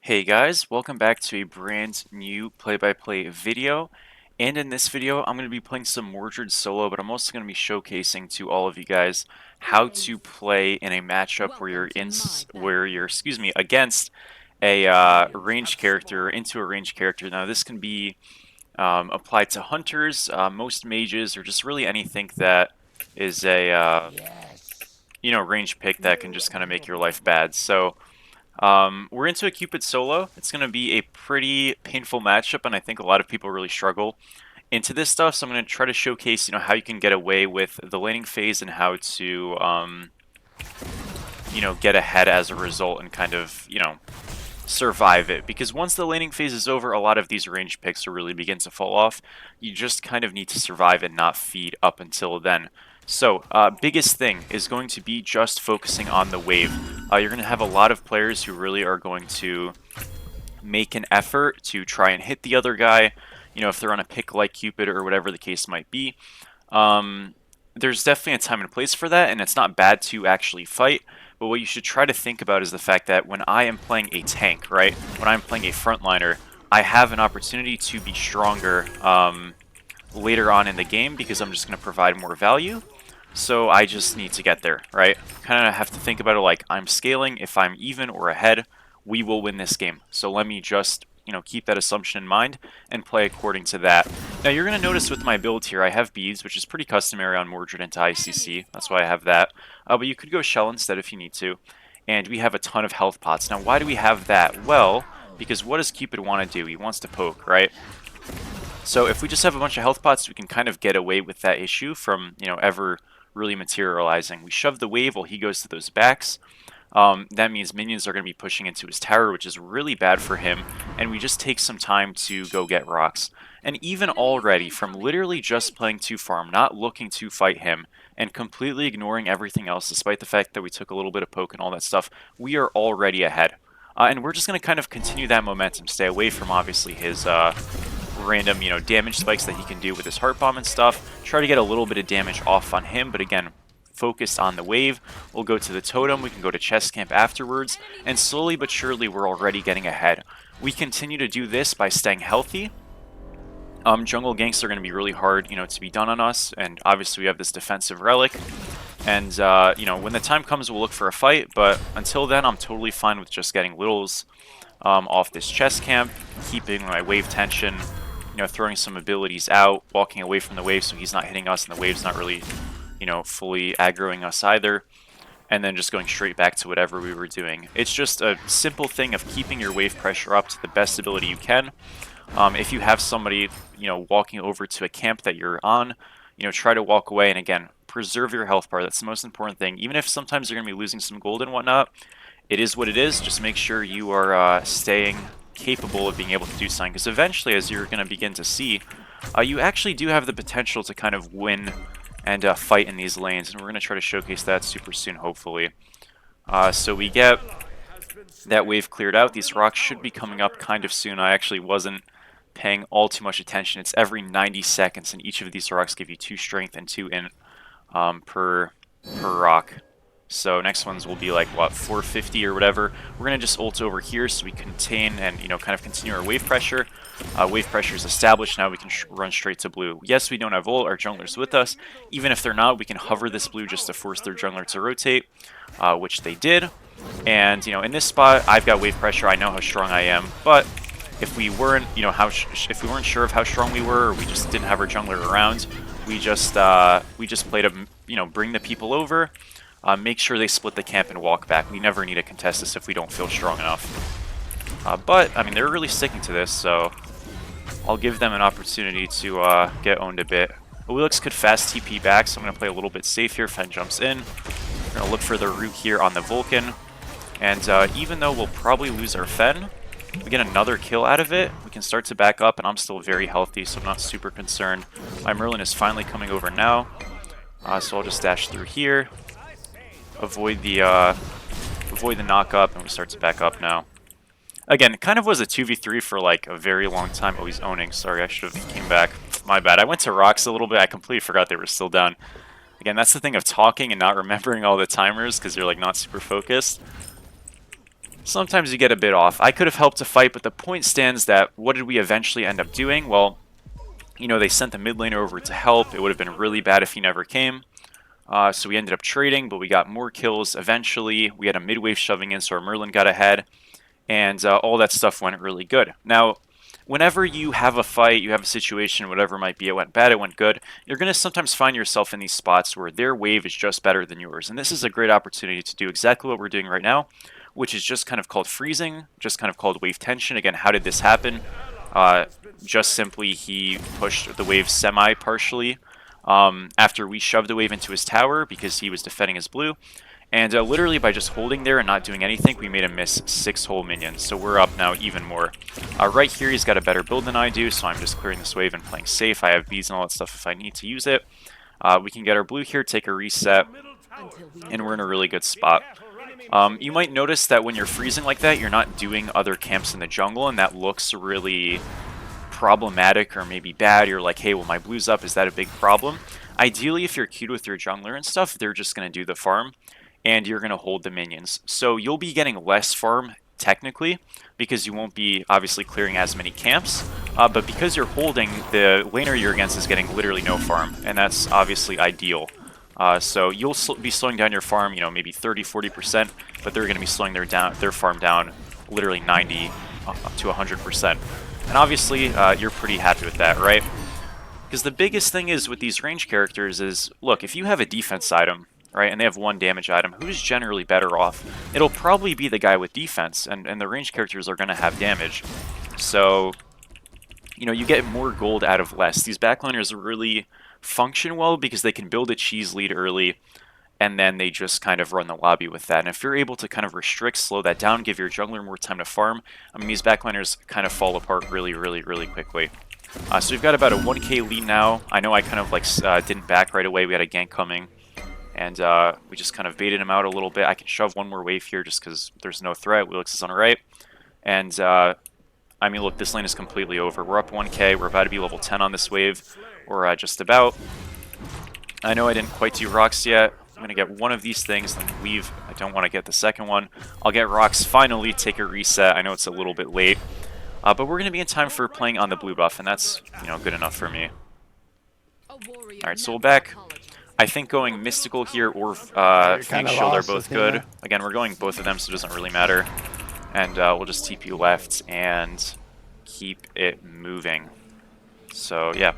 Hey guys, welcome back to a brand new play-by-play video. And in this video, I'm going to be playing some Mordred solo, but I'm also going to be showcasing to all of you guys how to play in a matchup where you're against a ranged character, into a ranged character. Now this can be applied to hunters, most mages, or just really anything that is a range pick that can just kind of make your life bad. So we're into a Cupid solo. It's going to be a pretty painful matchup, and I think a lot of people really struggle into this stuff. So I'm going to try to showcase, how you can get away with the laning phase and how to, get ahead as a result and kind of, survive it. Because once the laning phase is over, a lot of these range picks will really begin to fall off. You just kind of need to survive and not feed up until then. So, biggest thing is going to be just focusing on the wave. You're going to have a lot of players who really are going to make an effort to try and hit the other guy, if they're on a pick like Cupid or whatever the case might be. There's definitely a time and place for that, and it's not bad to actually fight, but what you should try to think about is the fact that when I am playing a tank, right, when I'm playing a frontliner, I have an opportunity to be stronger later on in the game because I'm just going to provide more value. So I just need to get there, right? Kind of have to think about it like I'm scaling. If I'm even or ahead, we will win this game. So let me just, keep that assumption in mind and play according to that. Now you're going to notice with my build here, I have beads, which is pretty customary on Mordred into ICC. That's why I have that. But you could go shell instead if you need to. And we have a ton of health pots. Now why do we have that? Well, because what does Cupid want to do? He wants to poke, right? So if we just have a bunch of health pots, we can kind of get away with that issue from, ever really materializing. We shove the wave while he goes to those backs. That means minions are going to be pushing into his tower, which is really bad for him, and we just take some time to go get rocks. And even already, from literally just playing to farm, not looking to fight him, and completely ignoring everything else, despite the fact that we took a little bit of poke and all that stuff, we are already ahead. And we're just going to kind of continue that momentum, stay away from, obviously, his random, damage spikes that he can do with his heart bomb and stuff. Try to get a little bit of damage off on him, but again, focused on the wave. We'll go to the totem, we can go to chest camp afterwards, and slowly but surely we're already getting ahead. We continue to do this by staying healthy. Jungle ganks are going to be really hard, to be done on us, and obviously we have this defensive relic. And, when the time comes, we'll look for a fight, but until then, I'm totally fine with just getting littles off this chest camp, keeping my wave tension, throwing some abilities out, walking away from the wave so he's not hitting us and the wave's not really, fully aggroing us either, and then just going straight back to whatever we were doing. It's just a simple thing of keeping your wave pressure up to the best ability you can. If you have somebody, walking over to a camp that you're on, try to walk away, and again, preserve your health bar. That's the most important thing. Even if sometimes you're going to be losing some gold and whatnot, it is what it is. Just make sure you are staying capable of being able to do something, because eventually, as you're going to begin to see, you actually do have the potential to kind of win and fight in these lanes, and we're going to try to showcase that super soon, hopefully. So we get that wave cleared out. These rocks should be coming up kind of soon. I actually wasn't paying all too much attention. It's every 90 seconds, and each of these rocks give you 2 strength and 2 int per rock. So next ones will be like, what, 450 or whatever. We're going to just ult over here so we contain and, kind of continue our wave pressure. Wave pressure is established. Now we can run straight to blue. Yes, we don't have ult. Our jungler's with us. Even if they're not, we can hover this blue just to force their jungler to rotate, which they did. And, in this spot, I've got wave pressure. I know how strong I am. But if we weren't, if we weren't sure of how strong we were, or we just didn't have our jungler around, we just played a, bring the people over. Make sure they split the camp and walk back. We never need to contest this if we don't feel strong enough. But, I mean, they're really sticking to this, so I'll give them an opportunity to get owned a bit. Wilix could fast TP back, so I'm going to play a little bit safe here. Fen jumps in. We're going to look for the root here on the Vulcan. And even though we'll probably lose our Fen, we get another kill out of it. We can start to back up, and I'm still very healthy, so I'm not super concerned. My Merlin is finally coming over now. So I'll just dash through here. Avoid the knock up, and we start to back up now. Again, it kind of was a 2v3 for like a very long time. Oh, he's owning. Sorry, I should have came back. My bad. I went to rocks a little bit. I completely forgot they were still down. Again, that's the thing of talking and not remembering all the timers because you're like not super focused. sometimes you get a bit off. I could have helped to fight, but the point stands that what did we eventually end up doing? Well, you know, they sent the mid laner over to help. It would have been really bad if he never came. So we ended up trading, but we got more kills eventually. We had a mid-wave shoving in, so our Merlin got ahead. And all that stuff went really good. Now, whenever you have a fight, you have a situation, whatever it might be, it went bad, it went good, you're going to sometimes find yourself in these spots where their wave is just better than yours. And this is a great opportunity to do exactly what we're doing right now, which is just kind of called freezing, just kind of called wave tension. Again, how did this happen? Just simply he pushed the wave semi-partially after we shoved the wave into his tower because he was defending his blue. And literally by just holding there and not doing anything, we made him miss 6 whole minions. So we're up now even more. Right here, he's got a better build than I do, so I'm just clearing this wave and playing safe. I have beads and all that stuff if I need to use it. We can get our blue here, take a reset, and we're in a really good spot. You might notice that when you're freezing like that, you're not doing other camps in the jungle, and that looks really problematic or maybe bad. You're like, hey, well, my blue's up. Is that a big problem? Ideally, if you're queued with your jungler and stuff, they're just going to do the farm, and you're going to hold the minions. So you'll be getting less farm, technically, because you won't be, obviously, clearing as many camps. But because you're holding, the laner you're against is getting literally no farm, and that's obviously ideal. So you'll be slowing down your farm, you know, maybe 30-40%, but they're going to be slowing their farm down literally 90 to 100%. And obviously, you're pretty happy with that, right? Because the biggest thing is with these range characters is, look, if you have a defense item, right, and they have 1 damage item, who's generally better off? It'll probably be the guy with defense, and the range characters are going to have damage. So, you know, you get more gold out of less. These backliners really function well because they can build a cheese lead early, and then they just kind of run the lobby with that. And if you're able to kind of restrict, slow that down, give your jungler more time to farm, I mean, these backliners kind of fall apart really, really, really quickly. So we've got about a 1k lead now. I know I kind of like didn't back right away. We had a gank coming, and we just kind of baited him out a little bit. I can shove one more wave here just because there's no threat. Wheelix is on the right. And, I mean, look, this lane is completely over. We're up 1k. We're about to be level 10 on this wave, or just about. I know I didn't quite do rocks yet. I'm going to get one of these things, then leave. I don't want to get the second one. I'll get rocks finally, take a reset. I know it's a little bit late. But we're going to be in time for playing on the blue buff, and that's, you know, good enough for me. Alright, so we'll back. I think going Mystical here or Fang Shield are both good. Again, we're going both of them, so it doesn't really matter. And we'll just TP left and keep it moving. So, yeah.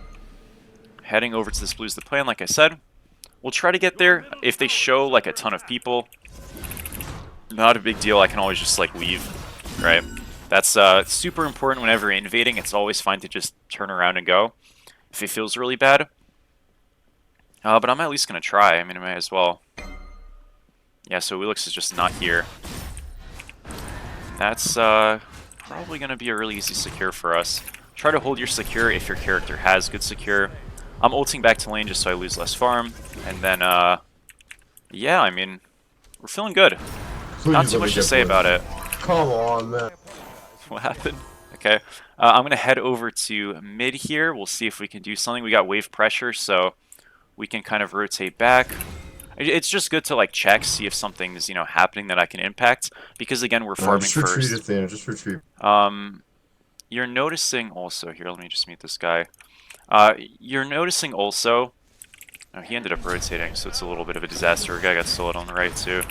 Heading over to this blue's the plan, like I said. We'll try to get there. If they show, like, a ton of people, not a big deal. I can always just, like, leave, right? That's super important whenever you're invading. It's always fine to just turn around and go if it feels really bad. But I'm at least going to try. I mean, I might as well. Yeah, so Wheelix is just not here. That's probably going to be a really easy secure for us. Try to hold your secure if your character has good secure. I'm ulting back to lane just so I lose less farm. And then, yeah, I mean, we're feeling good. Not too much to say about it. Come on, man. What happened? Okay. I'm going to head over to mid here. We'll see if we can do something. We got wave pressure, so we can kind of rotate back. It's just good to, like, check, see if something's, you know, happening that I can impact. Because, again, we're farming just retreat first. It, Thana. Just retreat. You're noticing also... Here, let me just meet this guy. You're noticing also... Oh, he ended up rotating, so it's a little bit of a disaster. A guy got soloed on the right, too.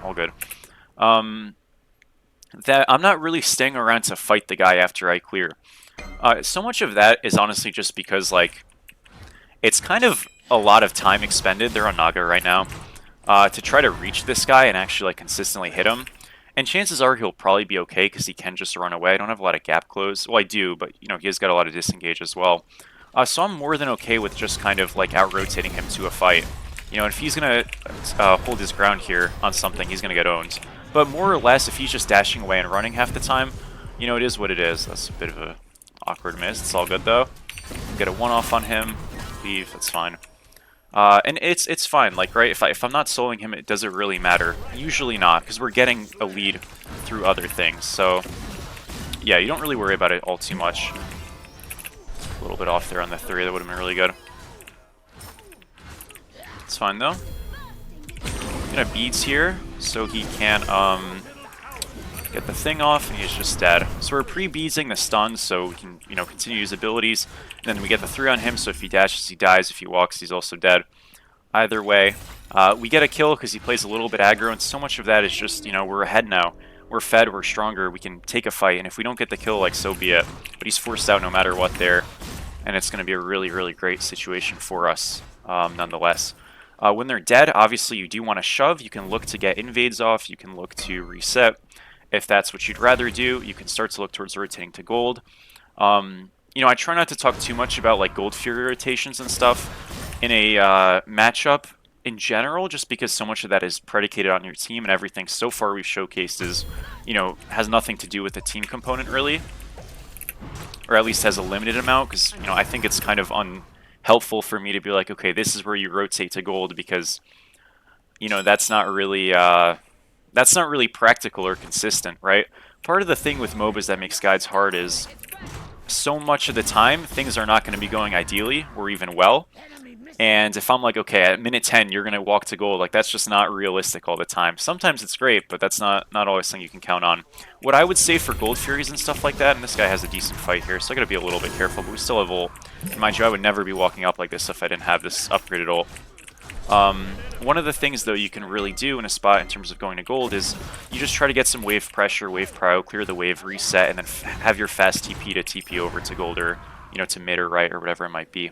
All good. That I'm not really staying around to fight the guy after I clear. So much of that is honestly just because, like, it's kind of a lot of time expended. They're on Naga right now. To try to reach this guy and actually, like, consistently hit him. And chances are he'll probably be okay because he can just run away. I don't have a lot of gap close. Well, I do, but, you know, he has got a lot of disengage as well. So I'm more than okay with just kind of, like, out-rotating him to a fight. You know, if he's going to hold his ground here on something, he's going to get owned. But more or less, if he's just dashing away and running half the time, you know, it is what it is. That's a bit of an awkward miss. It's all good, though. Get a one-off on him. Leave. That's fine. And it's fine. Like, right, if I'm not soloing him, does it really matter? Usually not, because we're getting a lead through other things. So, yeah, you don't really worry about it all too much. A little bit off there on the 3. That would have been really good. It's fine, though. Gonna beads here, so he can Get the thing off, and he's just dead. So we're pre-beezing the stun, so we can, continue to use abilities. And then we get the 3 on him, so if he dashes, he dies. If he walks, he's also dead. Either way, we get a kill because he plays a little bit aggro, and so much of that is just, we're ahead now. We're fed, we're stronger, we can take a fight, and if we don't get the kill, like, so be it. But he's forced out no matter what there, and it's going to be a really, really great situation for us, nonetheless. When they're dead, obviously you do want to shove. You can look to get invades off, you can look to reset. If that's what you'd rather do, you can start to look towards rotating to gold. I try not to talk too much about, like, gold fury rotations and stuff in a matchup in general, just because so much of that is predicated on your team, and everything so far we've showcased is, has nothing to do with the team component, really. Or at least has a limited amount, because, I think it's kind of unhelpful for me to be like, okay, this is where you rotate to gold, because, that's not really practical or consistent, right? Part of the thing with MOBAs that makes guides hard is so much of the time, things are not going to be going ideally or even well. And if I'm like, okay, at minute 10, you're going to walk to gold, like, that's just not realistic all the time. Sometimes it's great, but that's not always something you can count on. What I would say for gold furies and stuff like that, and this guy has a decent fight here, so I got to be a little bit careful, but we still have ult. And mind you, I would never be walking up like this if I didn't have this upgraded ult. One of the things, though, you can really do in a spot in terms of going to gold is you just try to get some wave pressure, wave prio, clear the wave, reset, and then have your fast TP to TP over to gold or, to mid or right or whatever it might be.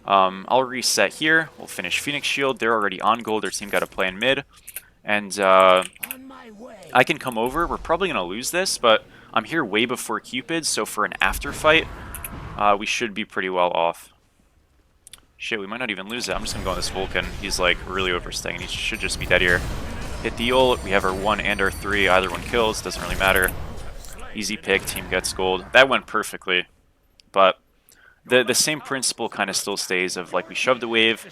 I'll reset here. We'll finish Phoenix Shield. They're already on gold. Their team got to play in mid. And I can come over. We're probably going to lose this, but I'm here way before Cupid, so for an after fight, we should be pretty well off. Shit, we might not even lose it. I'm just going to go on this Vulcan. He's, like, really overstaying. He should just be dead here. Hit the ult. We have our 1 and our 3. Either one kills. Doesn't really matter. Easy pick. Team gets gold. That went perfectly. But the same principle kind of still stays of, like, we shoved the wave.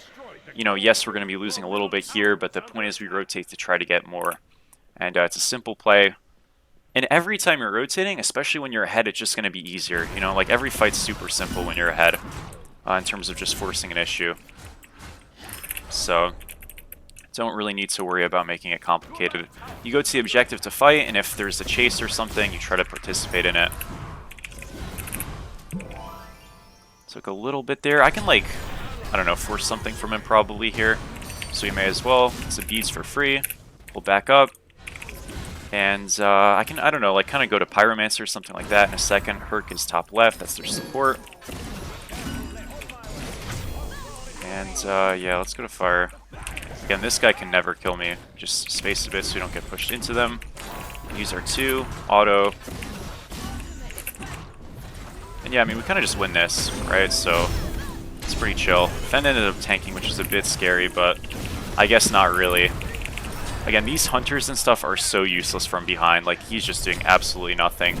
Yes, we're going to be losing a little bit here, but the point is we rotate to try to get more. And it's a simple play. And every time you're rotating, especially when you're ahead, it's just going to be easier. Like, every fight's super simple when you're ahead. In terms of just forcing an issue. So, don't really need to worry about making it complicated. You go to the objective to fight, and if there's a chase or something, you try to participate in it. Took a little bit there. I can, like, I don't know, force something from him probably here. So we may as well. It's a beads for free. We'll back up. And I don't know, like, kind of go to Pyromancer or something like that in a second. Herc is top left. That's their support. And, yeah, let's go to fire. Again, this guy can never kill me. Just space a bit so we don't get pushed into them. Use our 2, auto. And yeah, I mean, we kind of just win this, right? So, it's pretty chill. Fen ended up tanking, which is a bit scary, but I guess not really. Again, these hunters and stuff are so useless from behind. Like, he's just doing absolutely nothing.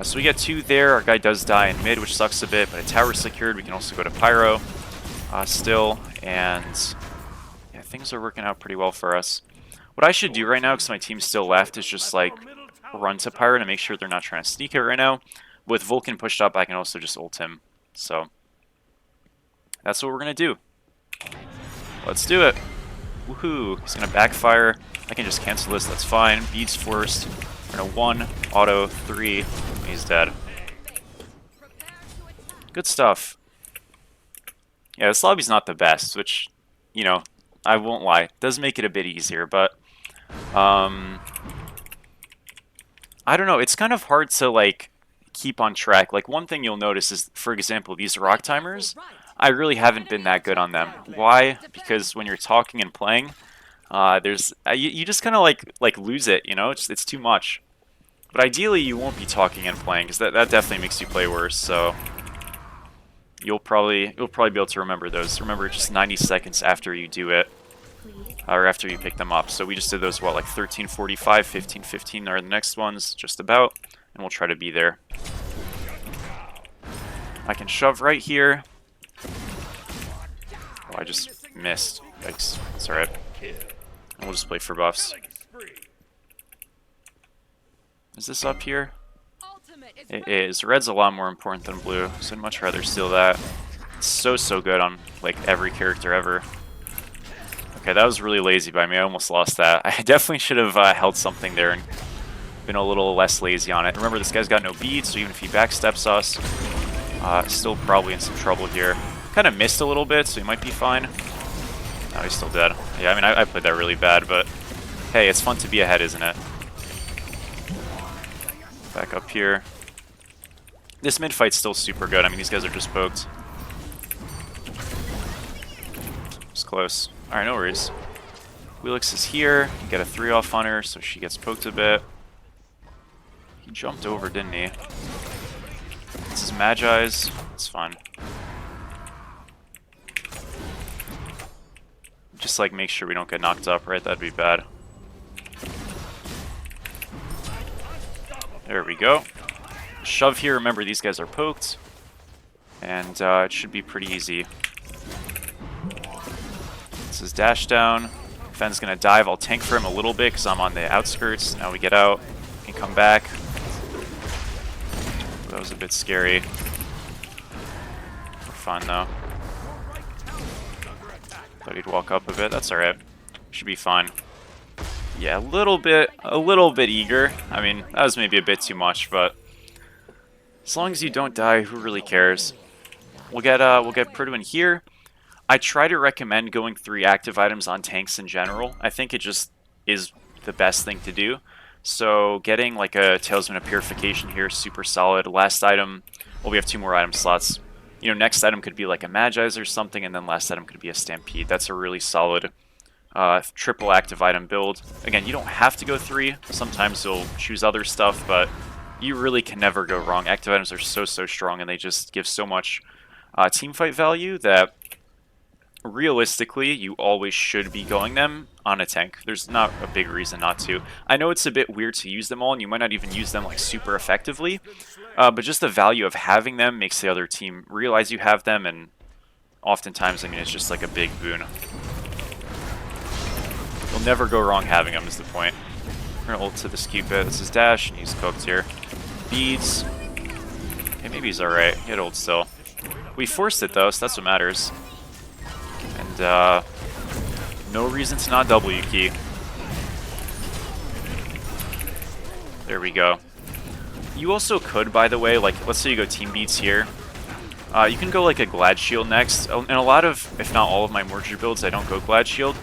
So we get 2 there. Our guy does die in mid, which sucks a bit, but a tower secured. We can also go to Pyro. Still, and yeah, things are working out pretty well for us. What I should do right now, because my team's still left, is just, like, run to Pyro to make sure they're not trying to sneak it right now. With Vulcan pushed up, I can also just ult him. So, that's what we're going to do. Let's do it. Woohoo. He's going to backfire. I can just cancel this, that's fine. Beads first. We're going to 1, auto, 3. He's dead. Good stuff. Yeah, this lobby's not the best, which, I won't lie. It does make it a bit easier, but, I don't know. It's kind of hard to, like, keep on track. Like, one thing you'll notice is, for example, these rock timers, I really haven't been that good on them. Why? Because when you're talking and playing, you just kind of, like, lose it, It's too much. But ideally, you won't be talking and playing, because that definitely makes you play worse, so you'll probably be able to remember those. Remember, just 90 seconds after you do it, or after you pick them up. So we just did those, what, like 13:45, 15:15 are the next ones, just about, and we'll try to be there. I can shove right here. Oh, I just missed. Yikes. It's alright. We'll just play for buffs. Is this up here? It is. Red's a lot more important than blue, so I'd much rather steal that. It's so good on, like, every character ever. Okay, that was really lazy by me. I almost lost that. I definitely should have held something there and been a little less lazy on it. Remember, this guy's got no beads, so even if he backsteps us, still probably in some trouble here. Kind of missed a little bit, so he might be fine. No, he's still dead. Yeah, I mean, I played that really bad, but hey, it's fun to be ahead, isn't it? Back up here. This mid fight's still super good. I mean, these guys are just poked. It's close. Alright, no worries. Wheelix is here. You get a 3-off on her, so she gets poked a bit. He jumped over, didn't he? This is Magi's. It's fine. Just like make sure we don't get knocked up, right? That'd be bad. There we go. Shove here. Remember, these guys are poked. And it should be pretty easy. This is dash down. Fenn's gonna dive. I'll tank for him a little bit because I'm on the outskirts. Now we get out. Can come back. That was a bit scary. We're fine though. Thought he'd walk up a bit. That's alright. Should be fine. Yeah, a little bit eager. I mean, that was maybe a bit too much, but as long as you don't die, who really cares? We'll get Purdue in here. I try to recommend going 3 active items on tanks in general. I think it just is the best thing to do. So getting like a Talisman of Purification here, super solid. Last item, well, we have 2 more item slots. You know, next item could be like a Magi's or something, and then last item could be a Stampede. That's a really solid triple active item build. Again, you don't have to go 3. Sometimes you'll choose other stuff, but you really can never go wrong. Active items are so strong, and they just give so much team fight value that realistically, you always should be going them on a tank. There's not a big reason not to. I know it's a bit weird to use them all, and you might not even use them like super effectively, but just the value of having them makes the other team realize you have them, and oftentimes, I mean, it's just like a big boon. You'll never go wrong having them is the point. We're gonna ult to this Cupid. This is dash, and he's cooked here. Beads. Okay, maybe he's alright. He had ult still. We forced it though, so that's what matters. And no reason to not W key. There we go. You also could, by the way, like, let's say you go team beats here. You can go like a Glad Shield next. And a lot of, if not all of my Mordred builds, I don't go Glad Shield.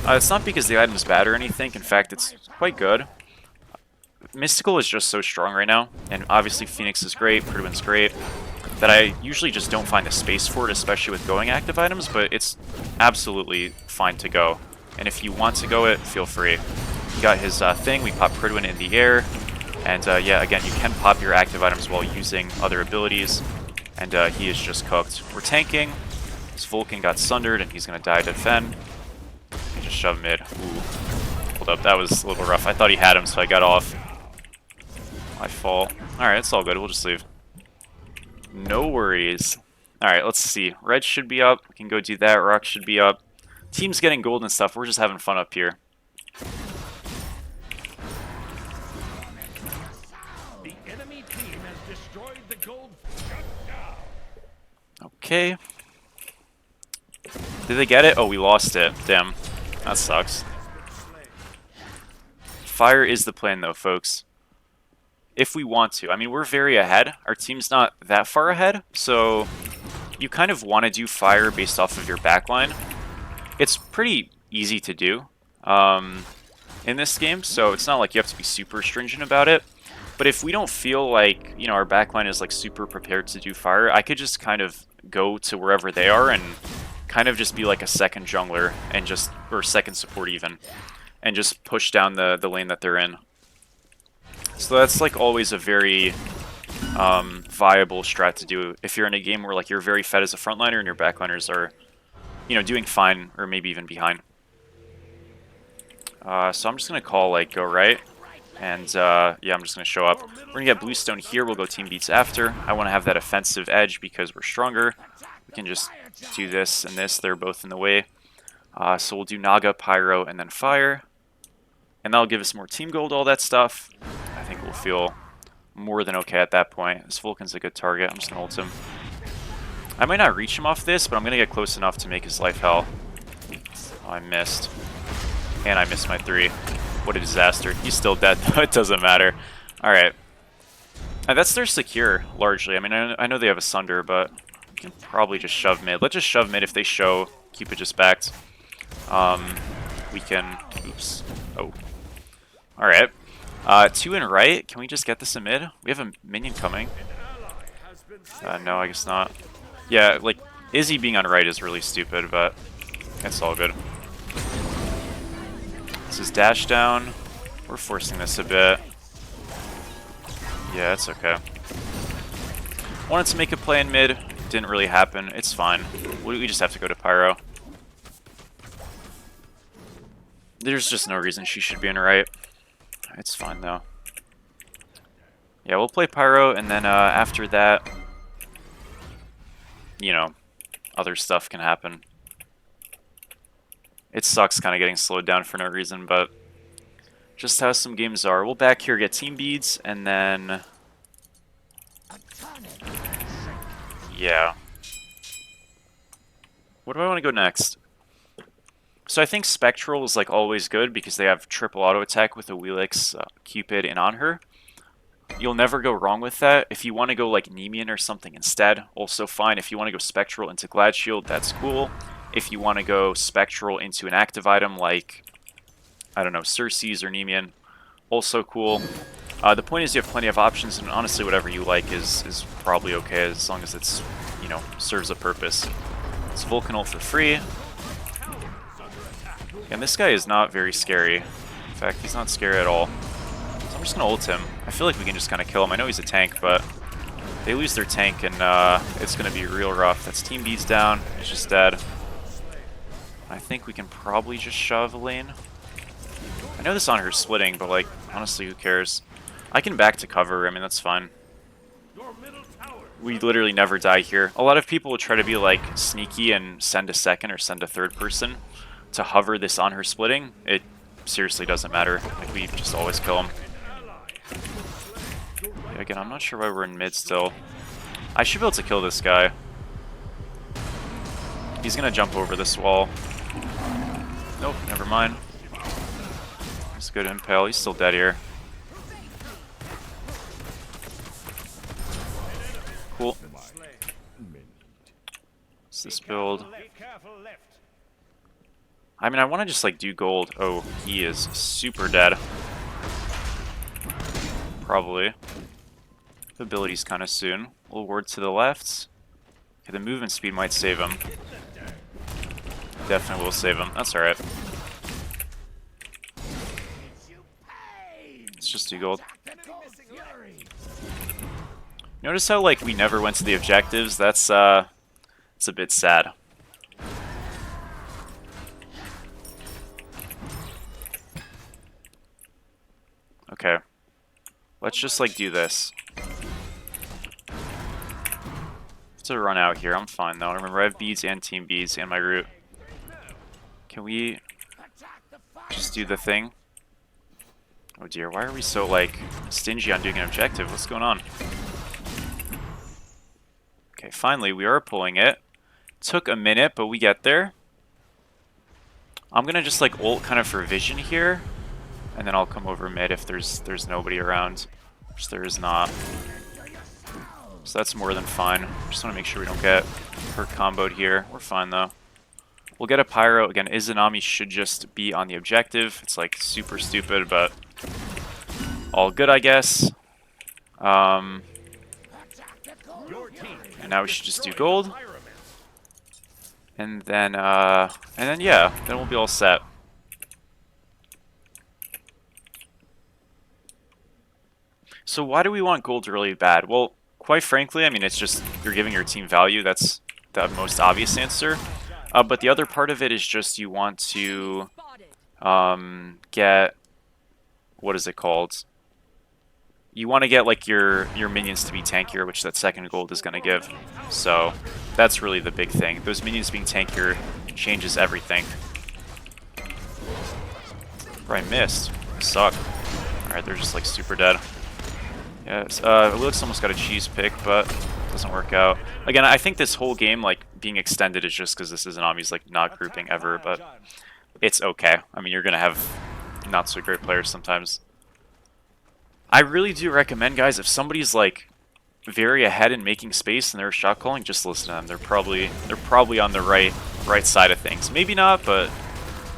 It's not because the item's bad or anything. In fact, it's quite good. Mystical is just so strong right now. And obviously Phoenix is great, Purduin's great. That I usually just don't find the space for it, especially with going active items, but it's absolutely fine to go. And if you want to go it, feel free. You got his thing, we pop Purduin in the air, and yeah, again, you can pop your active items while using other abilities, and he is just cooked. We're tanking, his Vulcan got sundered, and he's going to die to Fen. He just shoved mid. Ooh. Hold up, that was a little rough. I thought he had him, so I got off. My fault. Alright, it's all good, we'll just leave. No worries. Alright, let's see. Red should be up. We can go do that. Rock should be up. Team's getting gold and stuff. We're just having fun up here. The enemy team has destroyed the gold. Okay. Did they get it? Oh, we lost it. Damn. That sucks. Fire is the plan, though, folks. If we want to. I mean, we're very ahead. Our team's not that far ahead, so you kind of want to do fire based off of your backline. It's pretty easy to do in this game, so it's not like you have to be super stringent about it. But if we don't feel like, you know, our backline is like super prepared to do fire, I could just kind of go to wherever they are and kind of just be like a second jungler and just, or second support even, and just push down the lane that they're in. So that's like always a very viable strat to do if you're in a game where like you're very fed as a frontliner and your backliners are, you know, doing fine or maybe even behind. So I'm just gonna call like go right, and yeah, I'm just gonna show up. We're gonna get Bluestone here. We'll go team beats after. I want to have that offensive edge because we're stronger. We can just do this and this. They're both in the way. So we'll do Naga, Pyro, and then Fire. And that'll give us more team gold, all that stuff. I think we'll feel more than okay at that point. This Vulcan's a good target. I'm just going to ult him. I might not reach him off this, but I'm going to get close enough to make his life hell. Oh, I missed. And I missed my 3. What a disaster. He's still dead, though. It doesn't matter. Alright. That's their secure, largely. I mean, I know they have a Sunder, but we can probably just shove mid. Let's just shove mid if they show. Keep it just backed. We can... Oops. Oh. Alright. 2 in right. Can we just get this in mid? We have a minion coming. No, I guess not. Yeah, like, Izzy being on right is really stupid, but it's all good. This is dash down. We're forcing this a bit. Yeah, it's okay. Wanted to make a play in mid. Didn't really happen. It's fine. We just have to go to Pyro. There's just no reason she should be in right. It's fine, though. Yeah, we'll play Pyro, and then after that, you know, other stuff can happen. It sucks kind of getting slowed down for no reason, but just how some games are. We'll back here, get team beads, and then... Yeah. Where do I want to go next? So I think Spectral is like always good because they have triple auto attack with a Wheelix, Cupid, and on her. You'll never go wrong with that. If you want to go like Nemean or something instead, also fine. If you want to go Spectral into Glad Shield, that's cool. If you want to go Spectral into an active item like, I don't know, Circe's or Nemean, also cool. The point is you have plenty of options, and honestly whatever you like is probably okay as long as it's, you know, serves a purpose. It's Vulcan ult for free. And this guy is not very scary. In fact, he's not scary at all. So I'm just going to ult him. I feel like we can just kind of kill him. I know he's a tank, but they lose their tank, and it's going to be real rough. That's team beats down. He's just dead. I think we can probably just shove a lane. I know this on her splitting, but like, honestly, who cares? I can back to cover. I mean, that's fine. We literally never die here. A lot of people will try to be like sneaky and send a second or send a third person to hover this on her splitting. It seriously doesn't matter. Like, we just always kill him. Yeah, again, I'm not sure why we're in mid still. I should be able to kill this guy. He's gonna jump over this wall. Nope, never mind. That's a good impale. He's still dead here. Cool. What's this build? I mean, I want to just like do gold. Oh, he is super dead. Probably. Abilities kind of soon. Little ward to the left. Okay, the movement speed might save him. Definitely will save him. That's alright. Let's just do gold. Notice how like we never went to the objectives? That's it's a bit sad. Okay. Let's just like do this. To run out here, I'm fine though. Remember, I have beads and team beads and my root. Can we just do the thing? Oh dear, why are we so like stingy on doing an objective? What's going on? Okay, finally we are pulling it. Took a minute, but we get there. I'm gonna just like ult kind of for vision here, and then I'll come over mid if there's nobody around, which there is not. So that's more than fine. Just want to make sure we don't get her comboed here. We're fine though. We'll get a Pyro. Again, Izanami should just be on the objective. It's like super stupid, but all good, I guess. And now we should just do gold. And then yeah, then we'll be all set. So why do we want gold really bad? Well, quite frankly, I mean, it's just you're giving your team value. That's the most obvious answer. But the other part of it is just you want to get, what is it called? You want to get like your minions to be tankier, which that second gold is going to give. So that's really the big thing. Those minions being tankier changes everything. I missed. Suck. Alright, they're just like super dead. Yes, it looks almost got a cheese pick, but it doesn't work out. Again, I think this whole game, like, being extended is just because this is an obvious, like, not grouping ever, but it's okay. I mean, you're going to have not so great players sometimes. I really do recommend, guys, if somebody's like very ahead in making space and they're shot calling, just listen to them. They're probably on the right side of things. Maybe not, but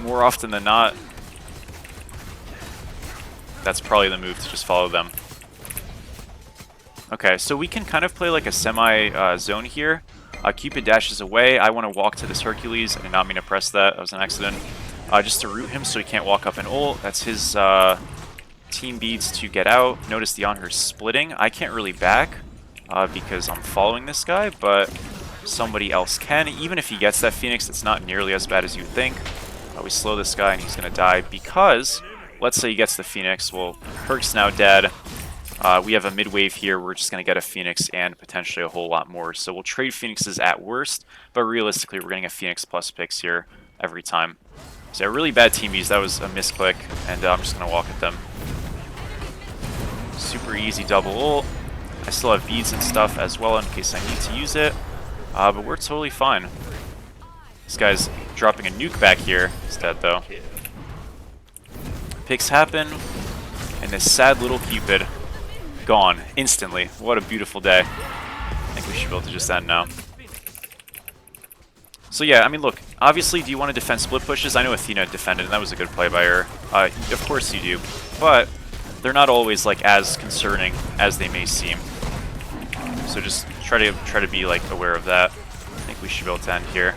more often than not, that's probably the move to just follow them. Okay, so we can kind of play like a semi-zone here. Cupid dashes away. I want to walk to this Hercules. I did not mean to press that. That was an accident. Just to root him so he can't walk up and ult. That's his team beads to get out. Notice the Onher's splitting. I can't really back because I'm following this guy, but somebody else can. Even if he gets that Phoenix, it's not nearly as bad as you'd think. We slow this guy and he's going to die because, let's say he gets the Phoenix. Well, Herc's now dead. We have a mid-wave here. We're just going to get a Phoenix and potentially a whole lot more. So we'll trade Phoenixes at worst, but realistically, we're getting a Phoenix plus picks here every time. So a really bad team beats. That was a misclick, and I'm just going to walk at them. Super easy double ult. I still have beads and stuff as well in case I need to use it, but we're totally fine. This guy's dropping a nuke back here. He's dead, though. Picks happen, and this sad little Cupid gone instantly. What a beautiful day. I think we should be able to just end now. So yeah, I mean, look, obviously, do you want to defend split pushes? I know Athena defended, and that was a good play by her. Of course you do, but they're not always like as concerning as they may seem. So just try to be like aware of that. I think we should be able to end here.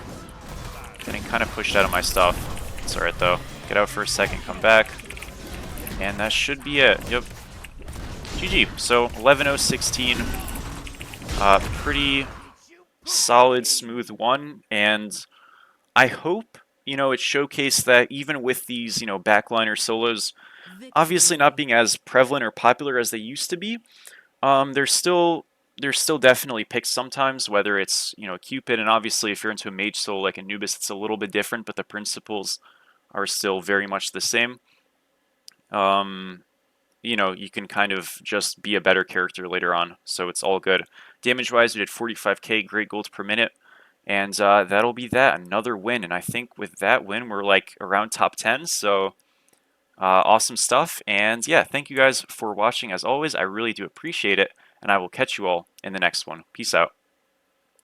Getting kind of pushed out of my stuff. It's alright though. Get out for a second, come back, and that should be it. Yep. GG. So 11-0-16. Pretty solid, smooth one, and I hope, you know, it showcased that even with these, you know, backliner solos obviously not being as prevalent or popular as they used to be, there's still definitely picks sometimes, whether it's, you know, Cupid, and obviously if you're into a mage solo like Anubis, it's a little bit different, but the principles are still very much the same. You know, you can kind of just be a better character later on, so it's all good. Damage-wise, we did 45k, great gold per minute, and that'll be that, another win, and I think with that win, we're like around top 10, so awesome stuff, and yeah, thank you guys for watching as always. I really do appreciate it, and I will catch you all in the next one. Peace out.